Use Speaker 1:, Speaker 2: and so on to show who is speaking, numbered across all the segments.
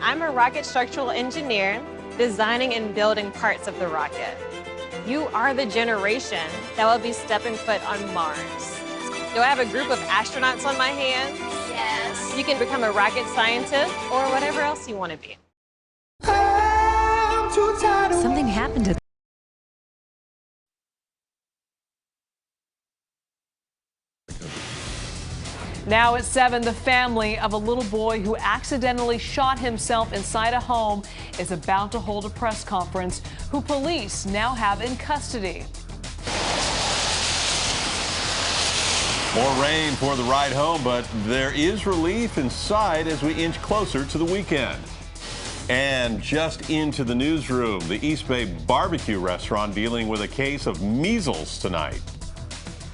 Speaker 1: I'm a rocket structural engineer designing and building parts of the rocket. You are the generation that will be stepping foot on Mars. Do I have a group of astronauts on my hands? Yes. You can become a rocket scientist or whatever else you want to be.
Speaker 2: Something happened to
Speaker 3: Now at 7, the family of a little boy who accidentally shot himself inside a home is about to hold a press conference, who police now have in custody.
Speaker 4: More rain for the ride home, but there is relief inside as we inch closer to the weekend. And just into the newsroom, the East Bay barbecue restaurant dealing with a case of measles tonight.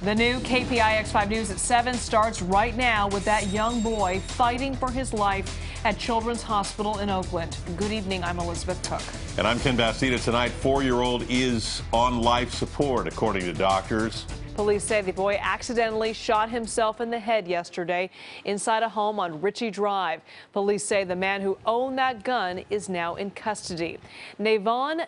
Speaker 3: The new KPIX 5 News at 7 starts right now with that young boy fighting for his life at Children's Hospital in Oakland. Good evening, I'm Elizabeth Cook.
Speaker 4: And I'm Ken Bastida. Tonight, 4-year-old is on life support, according to doctors.
Speaker 3: Police say the boy accidentally shot himself in the head yesterday inside a home on Ritchie Drive. Police say the man who owned that gun is now in custody. Navon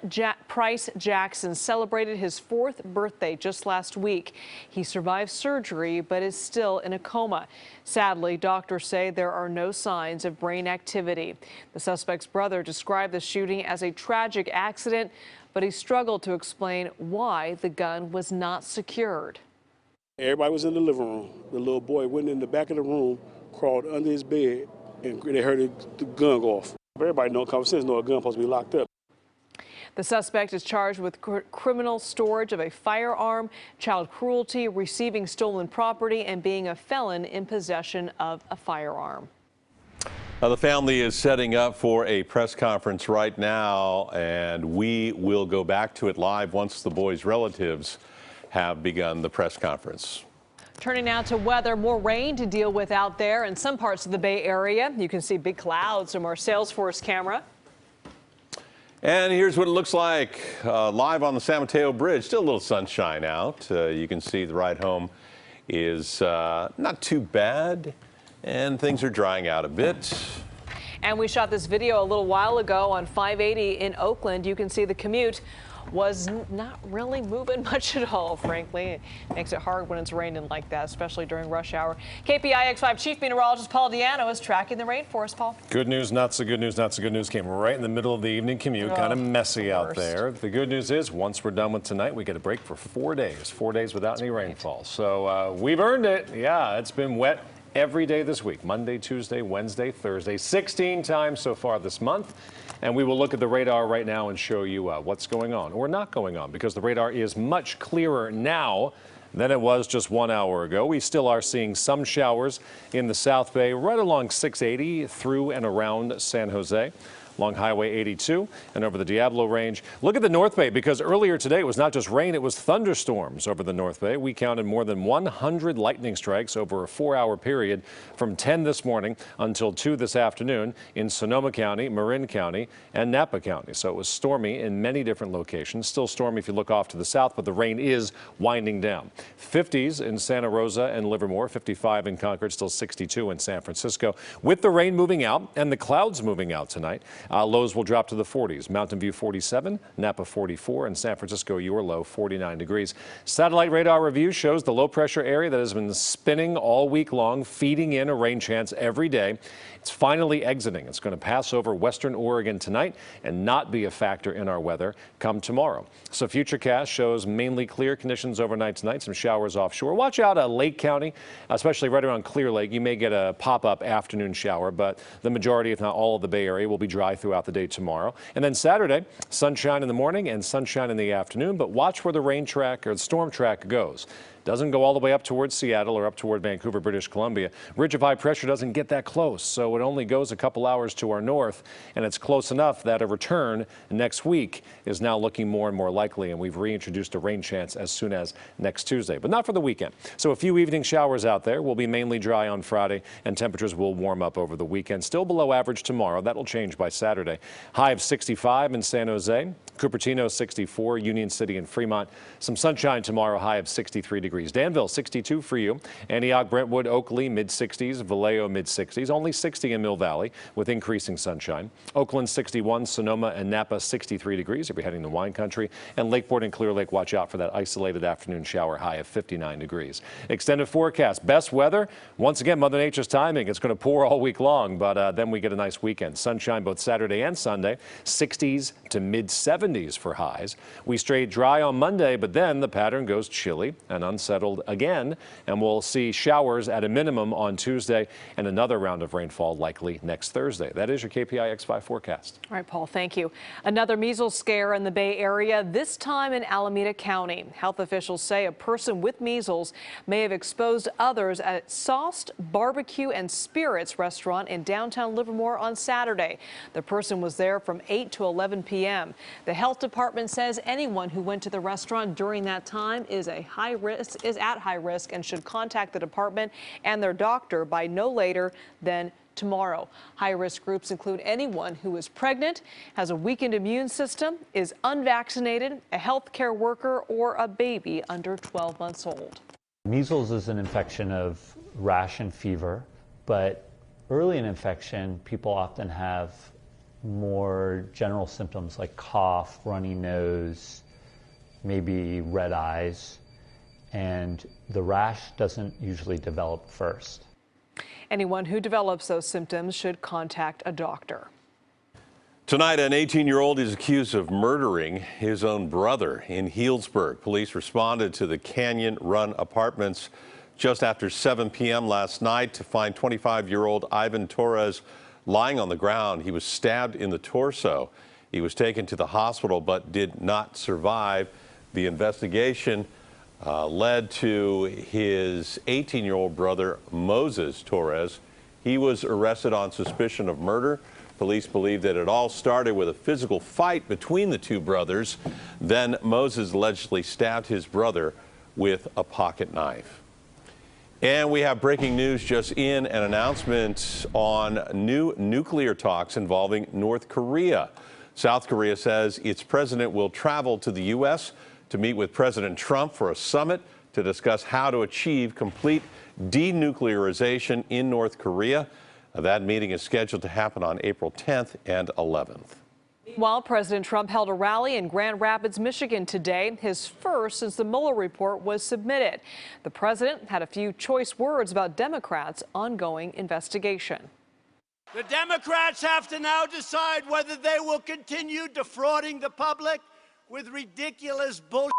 Speaker 3: Price Jackson celebrated his 4th birthday just last week. He survived surgery but is still in a coma. Sadly, doctors say there are no signs of brain activity. The suspect's brother described the shooting as a tragic accident, but he struggled to explain why the gun was not secured.
Speaker 5: Everybody was in the living room. The little boy went in the back of the room, crawled under his bed, and they heard the gun go off. Everybody knows, common sense, know a gun supposed to be locked up.
Speaker 3: The suspect is charged with criminal storage of a firearm, child cruelty, receiving stolen property, and being a felon in possession of a firearm.
Speaker 4: Now, the family is setting up for a press conference right now, and we will go back to it live once the boy's relatives have begun the press conference.
Speaker 3: Turning now to weather, more rain to deal with out there in some parts of the Bay Area. You can see big clouds from our Salesforce camera.
Speaker 4: And here's what it looks like live on the San Mateo Bridge. Still a little sunshine out. You can see the ride home is not too bad, and things are drying out a bit.
Speaker 3: And we shot this video a little while ago on 580 in Oakland. You can see the commute was not really moving much at all, frankly. It makes it hard when it's raining like that, especially during rush hour. KPIX 5 Chief Meteorologist Paul Diano is tracking the rain for us, Paul.
Speaker 6: Good news, not so good news, not so good news came right in the middle of the evening commute. Kind of messy out there. The good news is once we're done with tonight, we get a break for 4 days. 4 days without any rainfall. So we've earned it. Yeah, it's been wet every day this week. Monday, Tuesday, Wednesday, Thursday, 16 times so far this month. And we will look at the radar right now and show you what's going on or not going on, because the radar is much clearer now than it was just 1 hour ago. We still are seeing some showers in the South Bay right along 680 through and around San Jose, along Highway 82 and over the Diablo Range. Look at the North Bay, because earlier today it was not just rain, it was thunderstorms over the North Bay. We counted more than 100 lightning strikes over a 4-hour period from 10 this morning until 2 this afternoon in Sonoma County, Marin County, and Napa County. So it was stormy in many different locations. Still stormy if you look off to the south, but the rain is winding down. 50s in Santa Rosa and Livermore, 55 in Concord, still 62 in San Francisco. With the rain moving out and the clouds moving out tonight, lows will drop to the 40s. Mountain View 47, Napa 44, and San Francisco, your low, 49 degrees. Satellite radar review shows the low pressure area that has been spinning all week long, feeding in a rain chance every day. It's finally exiting. It's going to pass over western Oregon tonight and not be a factor in our weather come tomorrow. So Futurecast shows mainly clear conditions overnight tonight, some showers offshore. Watch out Lake County, especially right around Clear Lake. You may get a pop-up afternoon shower, but the majority, if not all of the Bay Area, will be dry throughout the day tomorrow. And then Saturday, sunshine in the morning and sunshine in the afternoon, but watch where the rain track or the storm track goes. Doesn't go all the way up towards Seattle or up toward Vancouver, British Columbia. Ridge of high pressure doesn't get that close, so it only goes a couple hours to our north, and it's close enough that a return next week is now looking more and more likely, and we've reintroduced a rain chance as soon as next Tuesday, but not for the weekend. So a few evening showers out there. Will be mainly dry on Friday, and temperatures will warm up over the weekend. Still below average tomorrow. That'll change by Saturday. High of 65 in San Jose, Cupertino 64, Union City and Fremont. Some sunshine tomorrow, high of 63 degrees. degrees. Danville, 62 for you. Antioch, Brentwood, Oakley, mid-60s. Vallejo, mid-60s. Only 60 in Mill Valley with increasing sunshine. Oakland, 61. Sonoma and Napa, 63 degrees if you're heading to wine country. And Lakeport and Clear Lake, watch out for that isolated afternoon shower, high of 59 degrees. Extended forecast. Best weather. Once again, Mother Nature's timing. It's going to pour all week long, but then we get a nice weekend. Sunshine both Saturday and Sunday. 60s to mid-70s for highs. We stay dry on Monday, but then the pattern goes chilly and unsettled again, and we'll see showers at a minimum on Tuesday and another round of rainfall likely next Thursday. That is your KPIX 5 forecast.
Speaker 3: All right, Paul, thank you. Another measles scare in the Bay Area, this time in Alameda County. Health officials say a person with measles may have exposed others at Sauced Barbecue and Spirits restaurant in downtown Livermore on Saturday. The person was there from 8 to 11 p.m. The health department says anyone who went to the restaurant during that time is at high risk and should contact the department and their doctor by no later than tomorrow. High-risk groups include anyone who is pregnant, has a weakened immune system, is unvaccinated, a healthcare worker, or a baby under 12 months old.
Speaker 7: Measles is an infection of rash and fever, but early in infection, people often have more general symptoms like cough, runny nose, maybe red eyes, and the rash doesn't usually develop first.
Speaker 3: Anyone who develops those symptoms should contact a doctor.
Speaker 4: Tonight, an 18-year-old is accused of murdering his own brother in Healdsburg. Police responded to the Canyon Run Apartments just after 7 p.m. last night to find 25-year-old Ivan Torres lying on the ground. He was stabbed in the torso. He was taken to the hospital but did not survive. The investigation led to his 18-year-old brother, Moses Torres. He was arrested on suspicion of murder. Police believe that it all started with a physical fight between the two brothers. Then Moses allegedly stabbed his brother with a pocket knife. And we have breaking news just in, an announcement on new nuclear talks involving North Korea. South Korea says its president will travel to the U.S. to meet with President Trump for a summit to discuss how to achieve complete denuclearization in North Korea. That meeting is scheduled to happen on April 10th and 11th.
Speaker 3: Meanwhile, President Trump held a rally in Grand Rapids, Michigan today, his first since the Mueller report was submitted. The president had a few choice words about Democrats' ongoing investigation.
Speaker 8: The Democrats have to now decide whether they will continue defrauding the public with ridiculous bullshit.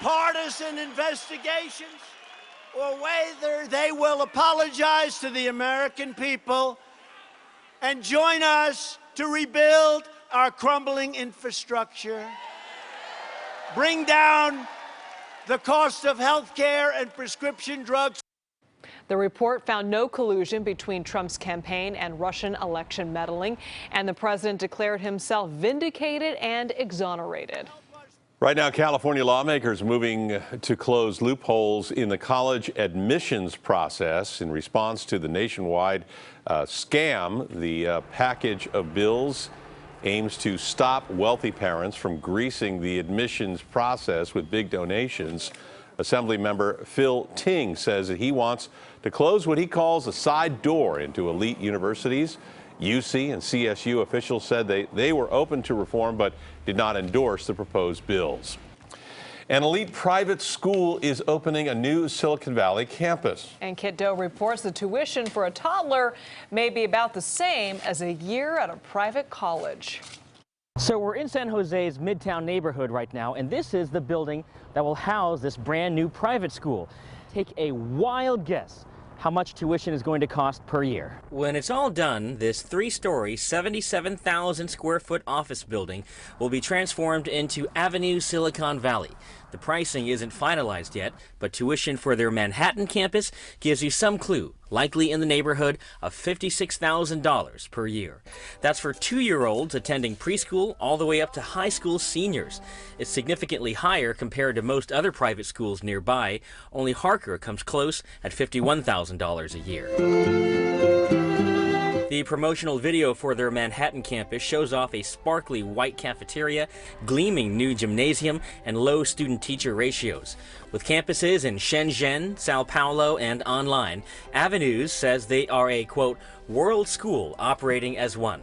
Speaker 8: Partisan investigations, or whether they will apologize to the American people and join us to rebuild our crumbling infrastructure, bring down the cost of health care and prescription drugs.
Speaker 3: The report found no collusion between Trump's campaign and Russian election meddling, and the president declared himself vindicated and exonerated.
Speaker 4: Right now, California lawmakers moving to close loopholes in the college admissions process in response to the nationwide scam. The package of bills aims to stop wealthy parents from greasing the admissions process with big donations. Assemblymember Phil Ting says that he wants to close what he calls a side door into elite universities. UC and CSU officials said they were open to reform but did not endorse the proposed bills. An elite private school is opening a new Silicon Valley campus.
Speaker 3: And Kit Doe reports the tuition for a toddler may be about the same as a year at a private college.
Speaker 9: So we're in San Jose's Midtown neighborhood right now, and this is the building that will house this brand new private school. Take a wild guess how much tuition is going to cost per year.
Speaker 10: When it's all done, this 3-story, 77,000 square foot office building will be transformed into Avenue Silicon Valley. The pricing isn't finalized yet, but tuition for their Manhattan campus gives you some clue, likely in the neighborhood of $56,000 per year. That's for 2-year-olds attending preschool all the way up to high school seniors. It's significantly higher compared to most other private schools nearby. Only Harker comes close at $51,000 a year. The promotional video for their Manhattan campus shows off a sparkly white cafeteria, gleaming new gymnasium, and low student-teacher ratios. With campuses in Shenzhen, Sao Paulo, and online, Avenues says they are a, quote, world school operating as one.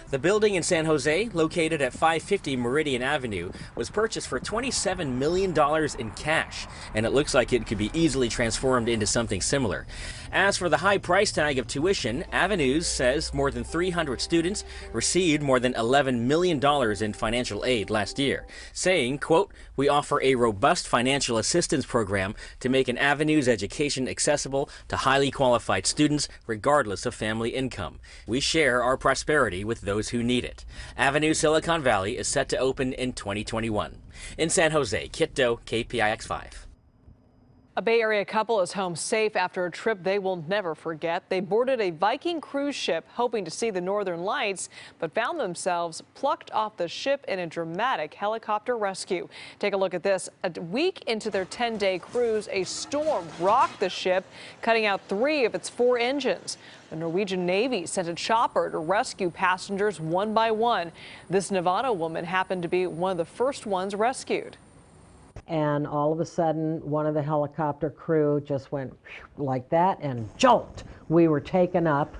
Speaker 10: The building in San Jose, located at 550 Meridian Avenue, was purchased for $27 million in cash, and it looks like it could be easily transformed into something similar. As for the high price tag of tuition, Avenues says more than 300 students received more than $11 million in financial aid last year, saying, quote, we offer a robust financial assistance program to make an Avenues education accessible to highly qualified students regardless of family income. We share our prosperity with those who need it. Avenue Silicon Valley is set to open in 2021. In San Jose, Kit Doe, KPIX 5.
Speaker 3: A Bay Area couple is home safe after a trip they will never forget. They boarded a Viking cruise ship hoping to see the northern lights, but found themselves plucked off the ship in a dramatic helicopter rescue. Take a look at this. A week into their 10-day cruise, a storm rocked the ship, cutting out 3 of its 4 engines. The Norwegian Navy sent a chopper to rescue passengers one by one. This Nevada woman happened to be one of the first ones rescued.
Speaker 11: And all of a sudden, one of the helicopter crew just went like that and jumped. We were taken up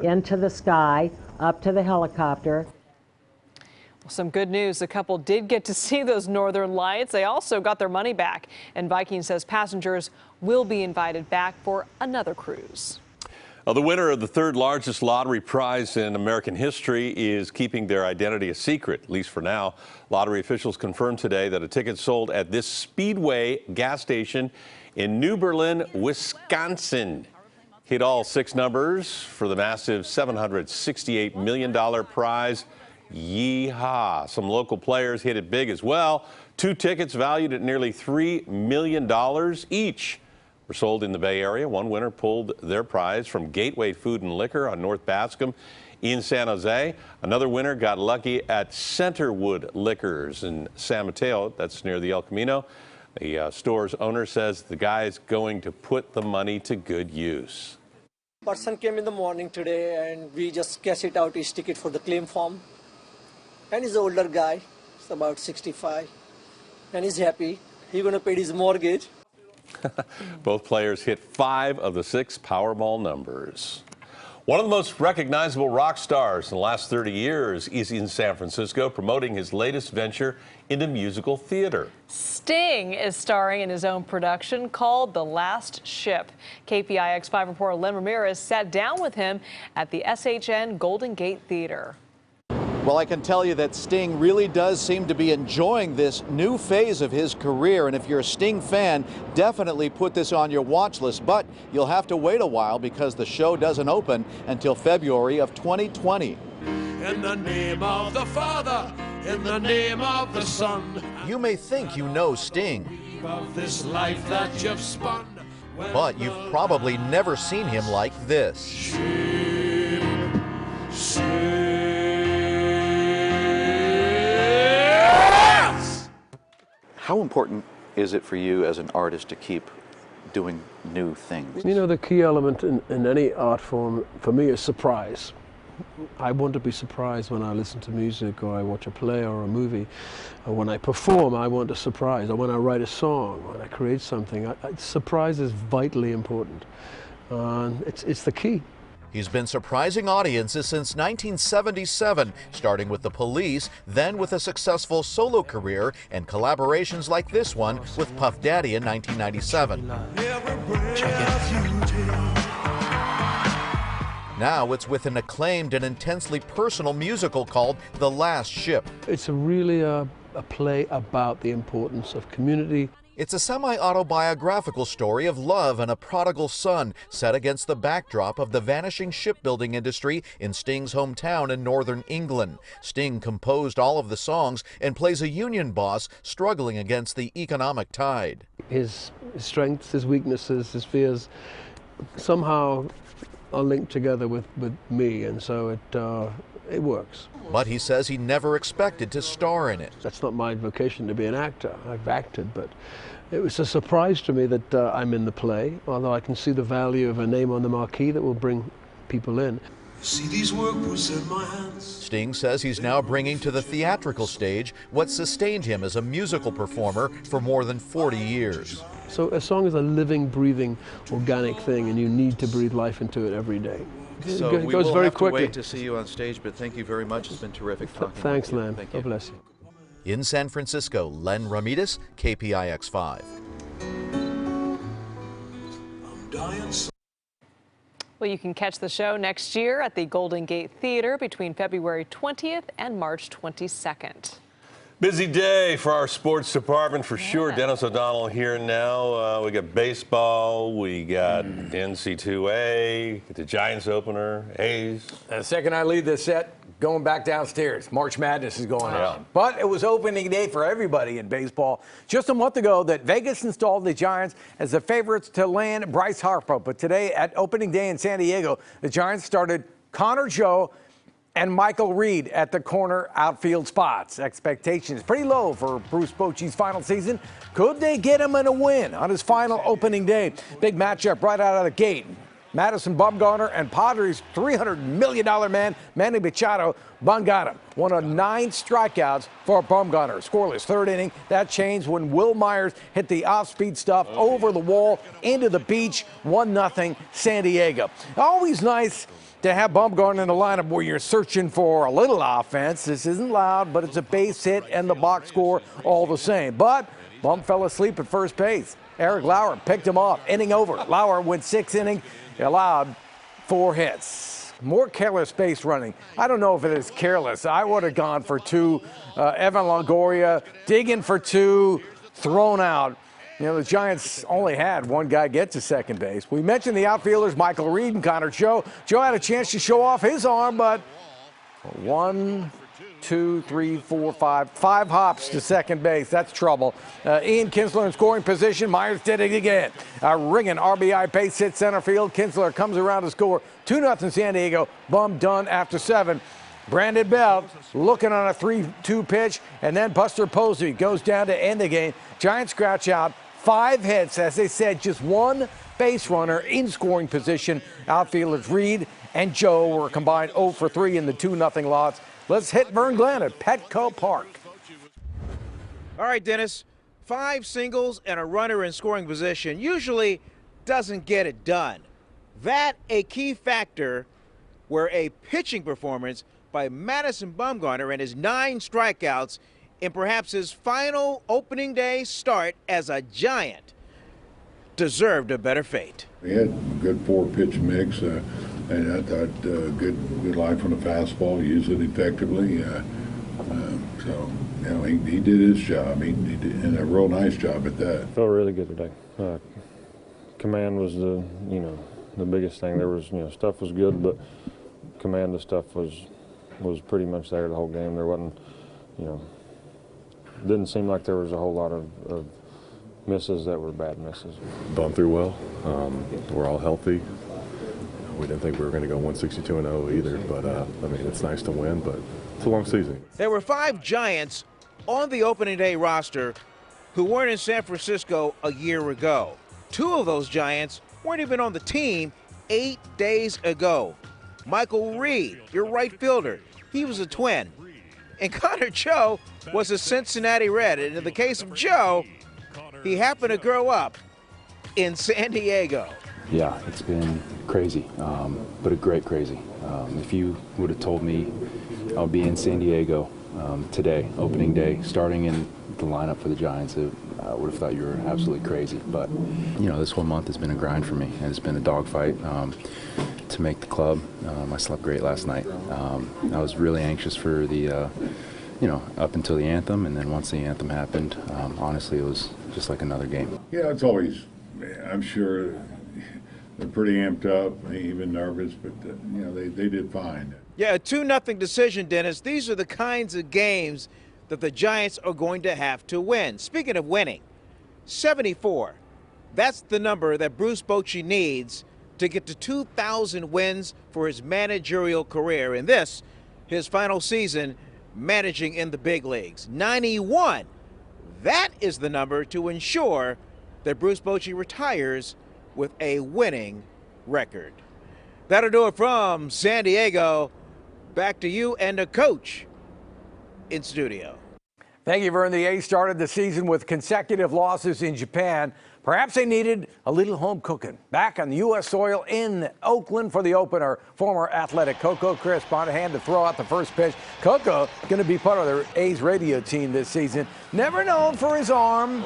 Speaker 11: into the sky, up to the helicopter.
Speaker 3: Well, some good news. The couple did get to see those northern lights. They also got their money back. And Viking says passengers will be invited back for another cruise.
Speaker 4: The winner of the 3rd largest lottery prize in American history is keeping their identity a secret, at least for now. Lottery officials confirmed today that a ticket sold at this Speedway gas station in New Berlin, Wisconsin, hit all 6 numbers for the massive $768 million prize. Yeehaw! Some local players hit it big as well. 2 tickets valued at nearly $3 million each were sold in the Bay Area. One winner pulled their prize from Gateway Food and Liquor on North Bascom in San Jose. Another winner got lucky at Centerwood Liquors in San Mateo. That's near the El Camino. The store's owner says the guy is going to put the money to good use.
Speaker 12: Person came in the morning today and we just cash it out his ticket for the claim form. And he's an older guy, he's about 65, and he's happy. He's going to pay his mortgage.
Speaker 4: Both players hit 5 of the 6 Powerball numbers. One of the most recognizable rock stars in the last 30 years is in San Francisco, promoting his latest venture into musical theater.
Speaker 3: Sting is starring in his own production called The Last Ship. KPIX 5 reporter Len Ramirez sat down with him at the SHN Golden Gate Theater.
Speaker 13: Well, I can tell you that Sting really does seem to be enjoying this new phase of his career. And if you're a Sting fan, definitely put this on your watch list. But you'll have to wait a while because the show doesn't open until February of 2020.
Speaker 14: In the name of the Father, in the name of the Son.
Speaker 13: You may think you know Sting,
Speaker 14: Of this life that you've spun.
Speaker 13: but you've probably never seen him like this. How important is it for you as an artist to keep doing new things?
Speaker 15: You know, the key element in any art form for me is surprise. I want to be surprised when I listen to music or I watch a play or a movie. Or when I perform, I want a surprise. Or when I write a song, when I create something, surprise is vitally important. It's the key.
Speaker 13: He's been surprising audiences since 1977, starting with The Police, then with a successful solo career and collaborations like this one with Puff Daddy in 1997. Now it's with an acclaimed and intensely personal musical called The Last Ship.
Speaker 15: It's really a play about the importance of community.
Speaker 13: It's a semi-autobiographical story of love and a prodigal son set against the backdrop of the vanishing shipbuilding industry in Sting's hometown in northern England. Sting composed all of the songs and plays a union boss struggling against the economic tide.
Speaker 15: His strengths, his weaknesses, his fears somehow are linked together with me, and so it works.
Speaker 13: But he says he never expected to star in it.
Speaker 15: That's not my vocation to be an actor. I've acted, but it was a surprise to me that I'm in the play, although I can see the value of a name on the marquee that will bring people in.
Speaker 14: See these work was in my hands.
Speaker 13: Sting says he's now bringing to the theatrical stage what sustained him as a musical performer for more than 40 years.
Speaker 15: So a song is a living, breathing, organic thing, and you need to breathe life into it every day.
Speaker 13: So
Speaker 15: it
Speaker 13: we
Speaker 15: goes
Speaker 13: will
Speaker 15: very
Speaker 13: have to
Speaker 15: quickly.
Speaker 13: wait to see you on stage, but thank you very much. It's been terrific talking
Speaker 15: Thanks,
Speaker 13: with you.
Speaker 15: Len.
Speaker 13: Thank
Speaker 15: God bless you.
Speaker 13: In San Francisco, Len Ramirez, KPIX 5.
Speaker 3: Well, you can catch the show next year at the Golden Gate Theater between February 20th and March 22nd.
Speaker 4: Busy day for our sports department for sure. Dennis O'Donnell here now. We got baseball, we got NC2A, the Giants opener, A's.
Speaker 16: The second I leave this set, going back downstairs. March Madness is going on. But it was opening day for everybody in baseball. Just a month ago that Vegas installed the Giants as the favorites to land Bryce Harper. But today at opening day in San Diego, the Giants started Connor Joe and Michael Reed at the corner outfield spots. Expectations pretty low for Bruce Bochy's final season. Could they get him in a win on his final opening day? Big matchup right out of the gate. Madison Bumgarner and Padres' $300 million man, Manny Machado, Bum got him. One of 9 strikeouts for Bumgarner. Scoreless third inning. That changed when Will Myers hit the off-speed stuff over the wall into the beach. 1-0 San Diego. Always nice to have Bumgarner in the lineup where you're searching for a little offense. This isn't loud, but it's a base hit and the box score all the same. But Bum fell asleep at first base. Eric Lauer picked him off, inning over. Lauer went 6 innings, allowed 4 hits. More careless base running. I don't know if it is careless. I would have gone for 2. Evan Longoria digging for 2, thrown out. You know, the Giants only had 1 guy get to second base. We mentioned the outfielders, Michael Reed and Connor Joe. Joe had a chance to show off his arm, but 1, 2, 3, 4, 5 hops to second base. That's trouble. Ian Kinsler in scoring position. Myers did it again. A ringing RBI base hit center field. Kinsler comes around to score 2-0 San Diego. Bum done after 7. Brandon Belt looking on a 3-2 pitch, and then Buster Posey goes down to end the game. Giants scratch out 5 hits. As they said, just 1 base runner in scoring position. Outfielders Reed and Joe were combined 0 for 3 in the 2-0 loss. Let's hit Vern Glenn at Petco Park.
Speaker 17: All right, Dennis. 5 singles and a runner in scoring position usually doesn't get it done. That a key factor where a pitching performance by Madison Bumgarner and his 9 strikeouts in perhaps his final opening day start as a Giant deserved a better fate.
Speaker 18: We had a good 4-pitch mix, and I thought good line from the fastball, used it effectively. So, you know, he did his job. He did, and a real nice job at that.
Speaker 19: Felt really good today. Command was the biggest thing. There was, stuff was good, but command of stuff was pretty much there the whole game. There wasn't, didn't seem like there was a whole lot of misses that were bad misses.
Speaker 20: Bum threw well. We're all healthy. We didn't think we were going to go 162-0 either, but I mean, it's nice to win, but it's a long season.
Speaker 17: There were 5 Giants on the opening day roster who weren't in San Francisco a year ago. 2 of those Giants weren't even on the team 8 days ago. Michael Reed, your right fielder, he was a Twin. And Connor Joe was a Cincinnati Red. And in the case of Joe, he happened to grow up in San Diego.
Speaker 21: Yeah, it's been crazy, but a great crazy. If you would have told me I'll be in San Diego today, opening day, starting in the lineup for the Giants, I would have thought you were absolutely crazy. But, this whole month has been a grind for me, and it's been a dogfight to make the club. I slept great last night. I was really anxious for the, up until the anthem, and then once the anthem happened, honestly, it was just like another game.
Speaker 18: Yeah, it's always, I'm sure they're pretty amped up, even nervous, but, they did fine.
Speaker 17: Yeah, a 2-0 decision, Dennis. These are the kinds of games that the Giants are going to have to win. Speaking of winning, 74. That's the number that Bruce Bochy needs to get to 2,000 wins for his managerial career. In this, his final season managing in the big leagues. 91. That is the number to ensure that Bruce Bochy retires with a winning record. That'll do it from San Diego. Back to you and the coach in studio.
Speaker 16: Thank you, Vern. The A's started the season with consecutive losses in Japan. Perhaps they needed a little home cooking. Back on U.S. soil in Oakland for the opener, former Athletic Coco Chris Monahan to throw out the first pitch. Coco going to be part of the A's radio team this season. Never known for his arm,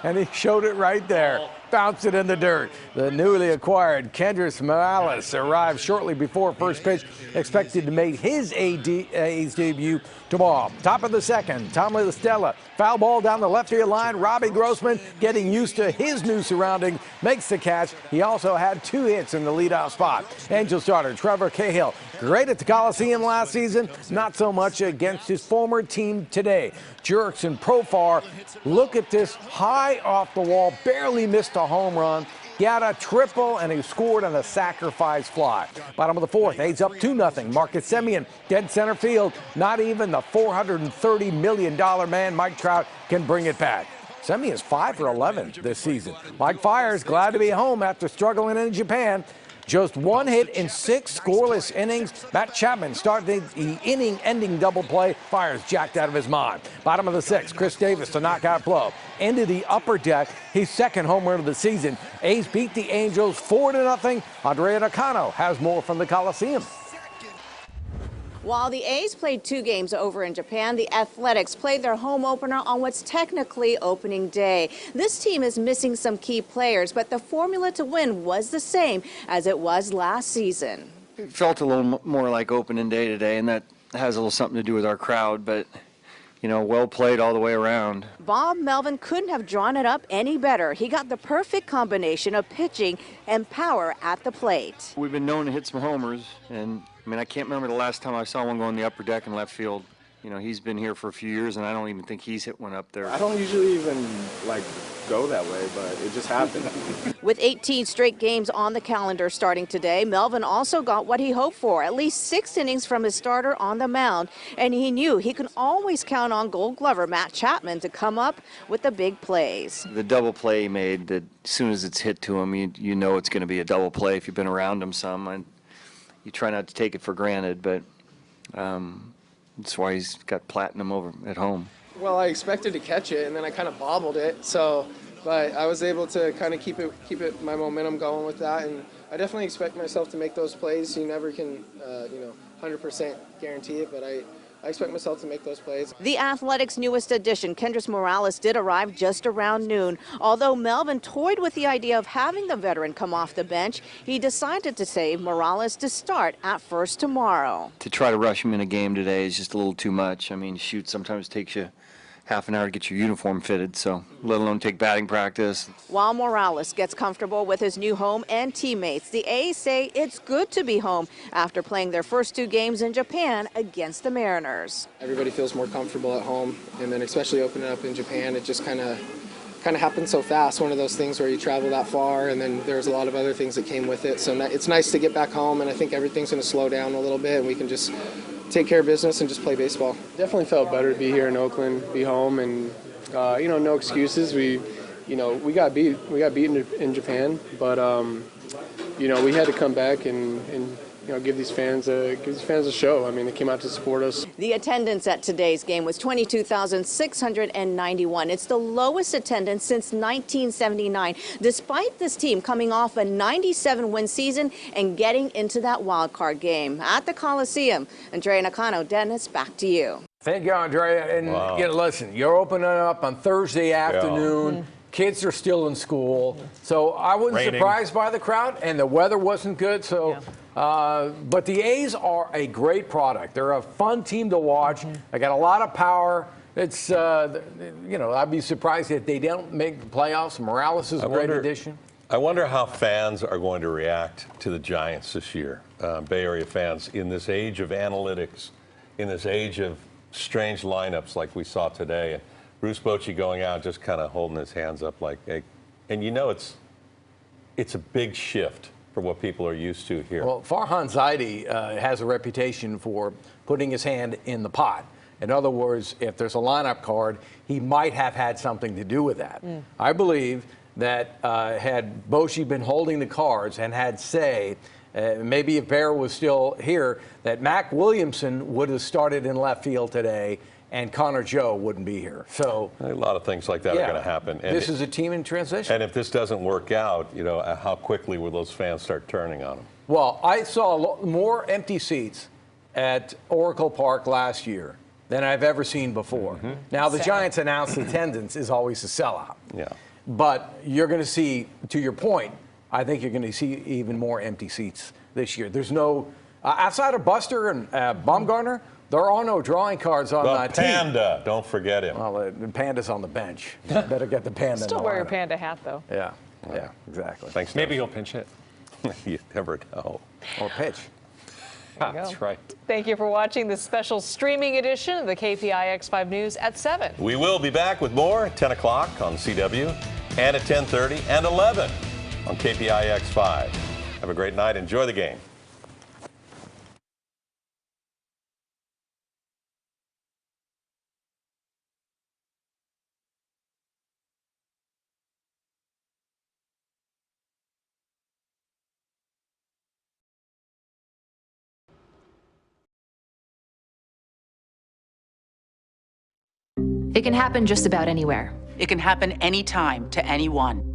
Speaker 16: and he showed it right there. Bounced it in the dirt. The newly acquired Kendrys Morales arrived shortly before first pitch, expected to make his A's debut tomorrow. Top of the second, Tommy La Stella, foul ball down the left field line. Robbie Grossman, getting used to his new surroundings, makes the catch. He also had 2 hits in the leadoff spot. Angel starter Trevor Cahill, great at the Coliseum last season, not so much against his former team today. Jerks and Profar, look at this, high off the wall, barely missed a home run. He had a triple, and he scored on a sacrifice fly. Bottom of the fourth, A's up 2-0. Marcus Semien, dead center field. Not even the $430 million man, Mike Trout, can bring it back. Semien is 5 for 11 this season. Mike Fiers, glad to be home after struggling in Japan. Just 1 hit in 6 scoreless innings. Matt Chapman started the inning-ending double play. Fiers jacked out of his mind. Bottom of the 6th, Chris Davis to knockout blow. Into the upper deck, his 2nd home run of the season. A's beat the Angels 4-0. Andrea Nakano has more from the Coliseum.
Speaker 1: While the A's played 2 games over in Japan, the Athletics played their home opener on what's technically opening day. This team is missing some key players, but the formula to win was the same as it was last season.
Speaker 22: It felt a little more like opening day today, and that has a little something to do with our crowd, but you know, well played all the way around.
Speaker 1: Bob Melvin couldn't have drawn it up any better. He got the perfect combination of pitching and power at the plate.
Speaker 22: We've been known to hit some homers, and I mean, I can't remember the last time I saw one go in the upper deck in left field. You know, he's been here for a few years, and I don't even think he's hit one up there.
Speaker 23: I don't usually even, go that way, but it just happened.
Speaker 1: With 18 straight games on the calendar starting today, Melvin also got what he hoped for, at least 6 innings from his starter on the mound, and he knew he could always count on Gold Glover Matt Chapman to come up with the big plays.
Speaker 22: The double play he made, that as soon as it's hit to him, you know it's going to be a double play if you've been around him some. And you try not to take it for granted, but that's why he's got platinum over at home.
Speaker 23: Well, I expected to catch it, and then I kind of bobbled it. But I was able to kind of keep it my momentum going with that, and I definitely expect myself to make those plays. You never can, 100% guarantee it, but I expect myself to make those plays.
Speaker 1: The Athletics' newest addition, Kendrys Morales, did arrive just around noon. Although Melvin toyed with the idea of having the veteran come off the bench, he decided to save Morales to start at first tomorrow.
Speaker 22: To try to rush him in a game today is just a little too much. I mean, shoot sometimes takes you half an hour to get your uniform fitted, so let alone take batting practice.
Speaker 1: While Morales gets comfortable with his new home and teammates, the A's say it's good to be home after playing their first 2 games in Japan against the Mariners.
Speaker 23: Everybody feels more comfortable at home, and then especially opening up in Japan, it just kind of happened so fast. One of those things where you travel that far, and then there's a lot of other things that came with it. So it's nice to get back home, and I think everything's going to slow down a little bit, and we can just take care of business and just play baseball. Definitely felt better to be here in Oakland, be home, and no excuses. We got beaten in Japan, but we had to come back and give these fans a show. I mean, they came out to support us.
Speaker 1: The attendance at today's game was 22,691. It's the lowest attendance since 1979, despite this team coming off a 97-win season and getting into that wild card game at the Coliseum. Andrea Nakano, Dennis, back to you.
Speaker 16: Thank you, Andrea. And listen, you're opening up on Thursday afternoon.
Speaker 6: Yeah.
Speaker 16: Kids are still in school, so I wasn't surprised by the crowd, and the weather wasn't good. So, but the A's are a great product. They're a fun team to watch. They got a lot of power. It's I'd be surprised if they don't make the playoffs. Morales is a great addition.
Speaker 4: I wonder how fans are going to react to the Giants this year, Bay Area fans, in this age of analytics, in this age of strange lineups like we saw today. And Bruce Bochy going out, just kind of holding his hands up like, hey, and it's a big shift for what people are used to here.
Speaker 16: Well, Farhan Zaidi has a reputation for putting his hand in the pot. In other words, if there's a lineup card, he might have had something to do with that. I believe that had Bochy been holding the cards and had say, Maybe if Bear was still here, that Mac Williamson would have started in left field today, and Connor Joe wouldn't be here. So
Speaker 4: a lot of things like that are going to happen. And
Speaker 16: this is a team in transition.
Speaker 4: And if this doesn't work out, you know, how quickly will those fans start turning on them?
Speaker 16: Well, I saw more empty seats at Oracle Park last year than I've ever seen before. Now, the Giants announced attendance is always a sellout.
Speaker 4: Yeah.
Speaker 16: But you're going to see, to your point, I think you're going to see even more empty seats this year. There's no, outside of Buster and Bumgarner, there are no drawing cards on that team.
Speaker 4: Panda, don't forget him.
Speaker 16: Well, the Panda's on the bench. Better get the Panda.
Speaker 3: Still wear your Panda hat, though.
Speaker 16: Yeah, yeah, exactly.
Speaker 4: Thanks.
Speaker 6: Maybe he'll pinch hit.
Speaker 4: You never know.
Speaker 16: Or pitch.
Speaker 6: That's right.
Speaker 3: Thank you for watching this special streaming edition of the KPIX 5 News at 7.
Speaker 4: We will be back with more at 10 o'clock on CW and at 10:30 and 11 on KPIX 5. Have a great night. Enjoy the game.
Speaker 2: It can happen just about anywhere.
Speaker 5: It can happen anytime to anyone.